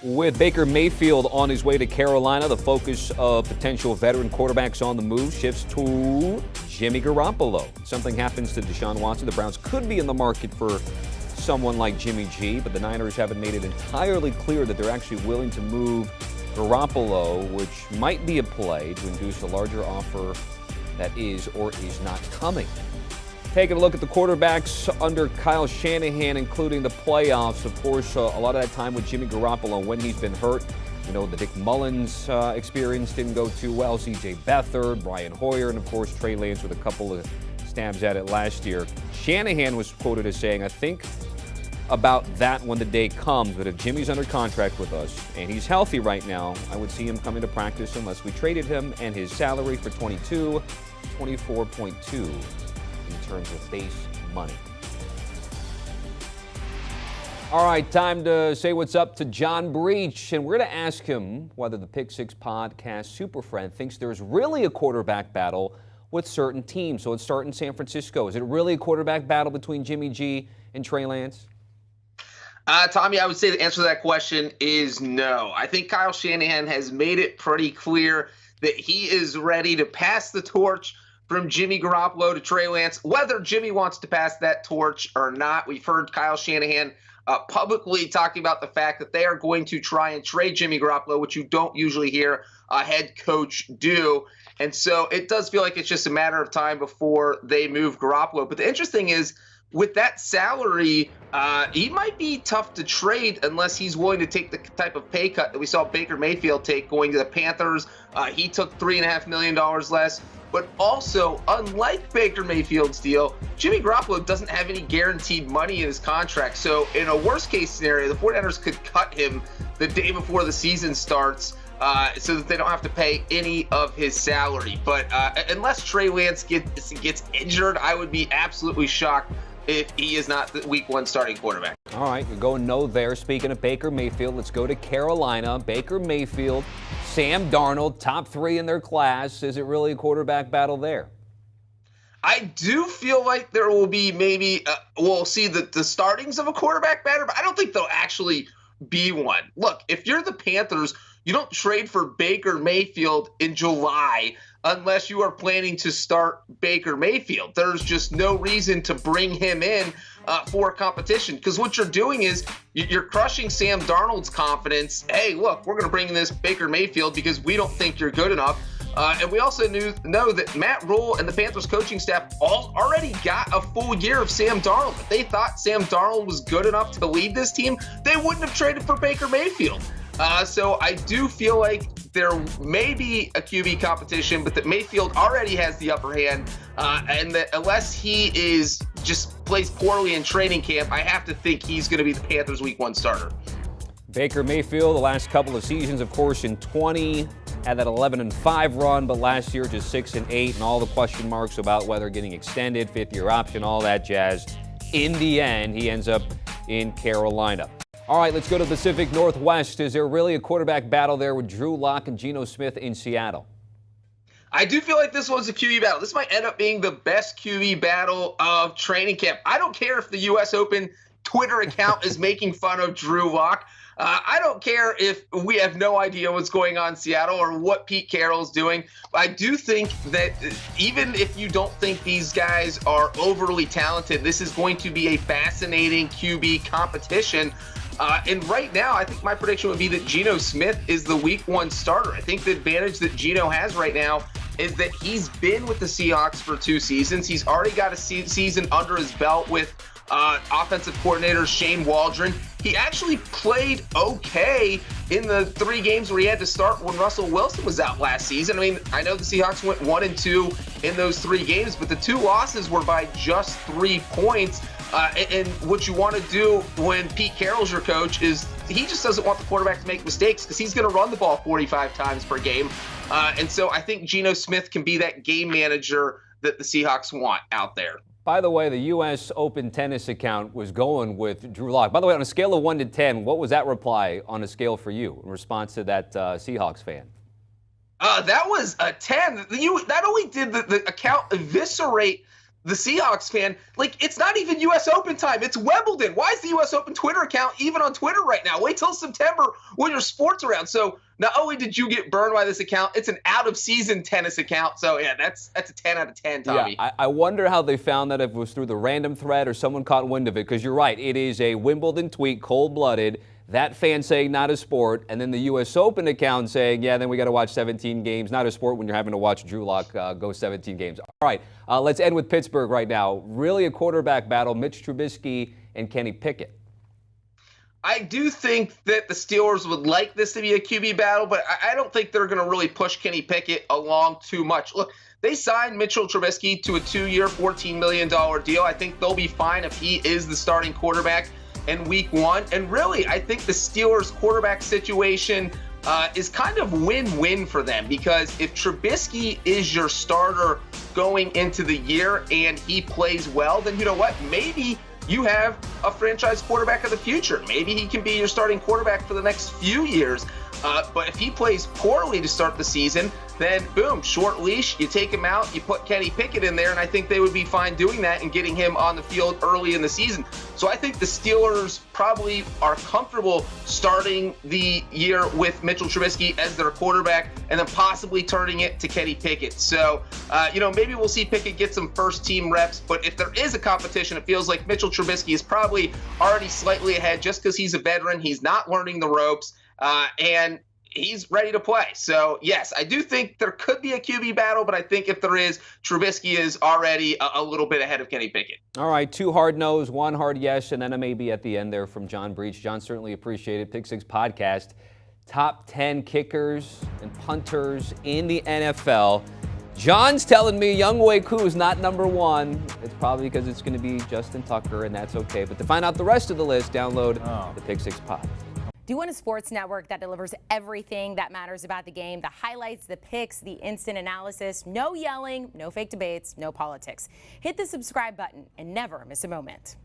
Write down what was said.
With Baker Mayfield on his way to Carolina, the focus of potential veteran quarterbacks on the move shifts to Jimmy Garoppolo. Something happens to Deshaun Watson. The Browns could be in the market for someone like Jimmy G, but the Niners haven't made it entirely clear that they're actually willing to move Garoppolo, which might be a play to induce a larger offer that is or is not coming. Taking a look at the quarterbacks under Kyle Shanahan, including the playoffs. Of course, a lot of that time with Jimmy Garoppolo when he's been hurt. You know, the Nick Mullins experience didn't go too well. C.J. Beathard, Brian Hoyer, and of course Trey Lance with a couple of stabs at it last year. Shanahan was quoted as saying, "I think about that when the day comes, but if Jimmy's under contract with us and he's healthy right now, I would see him coming to practice unless we traded him and his salary for 24.2 in terms of base money." All right, time to say what's up to John Breech, and we're going to ask him whether the Pick Six Podcast super friend thinks there's really a quarterback battle with certain teams. So let's start in San Francisco. Is it really a quarterback battle between Jimmy G and Trey Lance? Tommy, I would say the answer to that question is no. I think Kyle Shanahan has made it pretty clear that he is ready to pass the torch from Jimmy Garoppolo to Trey Lance, whether Jimmy wants to pass that torch or not. We've heard Kyle Shanahan publicly talking about the fact that they are going to try and trade Jimmy Garoppolo, which you don't usually hear a head coach do. And so it does feel like it's just a matter of time before they move Garoppolo. But the interesting is, with that salary, he might be tough to trade unless he's willing to take the type of pay cut that we saw Baker Mayfield take going to the Panthers. He took $3.5 million less. But also, unlike Baker Mayfield's deal, Jimmy Garoppolo doesn't have any guaranteed money in his contract. So in a worst-case scenario, the 49ers could cut him the day before the season starts so that they don't have to pay any of his salary. But unless Trey Lance gets injured, I would be absolutely shocked if he is not the week one starting quarterback. All right, you're going no there. Speaking of Baker Mayfield, let's go to Carolina. Baker Mayfield, Sam Darnold, top three in their class. Is it really a quarterback battle there? I do feel like there will be maybe, we'll see the startings of a quarterback battle, but I don't think there'll actually be one. Look, if you're the Panthers, you don't trade for Baker Mayfield in July unless you are planning to start Baker Mayfield. There's just no reason to bring him in for competition, because what you're doing is you're crushing Sam Darnold's confidence. Hey, look, we're going to bring in this Baker Mayfield because we don't think you're good enough. And we also know that Matt Rule and the Panthers coaching staff already got a full year of Sam Darnold. If they thought Sam Darnold was good enough to lead this team, they wouldn't have traded for Baker Mayfield. So I do feel like there may be a QB competition, but that Mayfield already has the upper hand, and that unless he just plays poorly in training camp, I have to think he's going to be the Panthers' Week 1 starter. Baker Mayfield, the last couple of seasons, of course, in 20, had that 11-5 run, but last year just 6-8, and all the question marks about whether getting extended, fifth-year option, all that jazz. In the end, he ends up in Carolina. All right, let's go to the Pacific Northwest. Is there really a quarterback battle there with Drew Lock and Geno Smith in Seattle? I do feel like this one's a QB battle. This might end up being the best QB battle of training camp. I don't care if the U.S. Open Twitter account is making fun of Drew Lock. I don't care if we have no idea what's going on in Seattle or what Pete Carroll's doing. I do think that even if you don't think these guys are overly talented, this is going to be a fascinating QB competition. And right now, I think my prediction would be that Geno Smith is the Week 1 starter. I think the advantage that Geno has right now is that he's been with the Seahawks for 2 seasons. He's already got a season under his belt with offensive coordinator Shane Waldron. He actually played okay in the 3 games where he had to start when Russell Wilson was out last season. I mean, I know the Seahawks went 1-2 in those 3 games, but the 2 losses were by just 3 points. And what you want to do when Pete Carroll's your coach is he just doesn't want the quarterback to make mistakes because he's going to run the ball 45 times per game. And so I think Geno Smith can be that game manager that the Seahawks want out there. By the way, the U.S. Open tennis account was going with Drew Lock. By the way, on a scale of 1 to 10, what was that reply on a scale for you in response to that Seahawks fan? That was a 10. Not only did the account eviscerate the Seahawks fan, like, it's not even U.S. Open time. It's Wimbledon. Why is the U.S. Open Twitter account even on Twitter right now? Wait till September when your sport's around. So not only did you get burned by this account, it's an out-of-season tennis account. So, yeah, that's a 10 out of 10, Tommy. Yeah, I wonder how they found that, if it was through the random thread or someone caught wind of it, because you're right. It is a Wimbledon tweet, cold-blooded. That fan saying not a sport, and then the U.S. Open account saying, yeah, then we got to watch 17 games. Not a sport when you're having to watch Drew Lock go 17 games. All right, let's end with Pittsburgh right now. Really a quarterback battle, Mitch Trubisky and Kenny Pickett. I do think that the Steelers would like this to be a QB battle, but I don't think they're going to really push Kenny Pickett along too much. Look, they signed Mitchell Trubisky to a 2-year, $14 million deal. I think they'll be fine if he is the starting quarterback in week 1. And really, I think the Steelers' quarterback situation is kind of win-win for them, because if Trubisky is your starter going into the year and he plays well, then you know what? Maybe you have a franchise quarterback of the future. Maybe he can be your starting quarterback for the next few years. But if he plays poorly to start the season, then boom, short leash, you take him out, you put Kenny Pickett in there, and I think they would be fine doing that and getting him on the field early in the season. So I think the Steelers probably are comfortable starting the year with Mitchell Trubisky as their quarterback and then possibly turning it to Kenny Pickett. So, maybe we'll see Pickett get some first-team reps, but if there is a competition, it feels like Mitchell Trubisky is probably already slightly ahead just because he's a veteran. He's not learning the ropes. And he's ready to play. So, yes, I do think there could be a QB battle, but I think if there is, Trubisky is already a little bit ahead of Kenny Pickett. All right, 2 hard no's, 1 hard yes, and then a maybe at the end there from John Breech. John, certainly appreciated. Pick Six Podcast, top 10 kickers and punters in the NFL. John's telling me Younghoe Koo is not number 1. It's probably because it's going to be Justin Tucker, and that's okay. But to find out the rest of the list, download the Pick Six Pod. Do you want a sports network that delivers everything that matters about the game? The highlights, the picks, the instant analysis, no yelling, no fake debates, no politics. Hit the subscribe button and never miss a moment.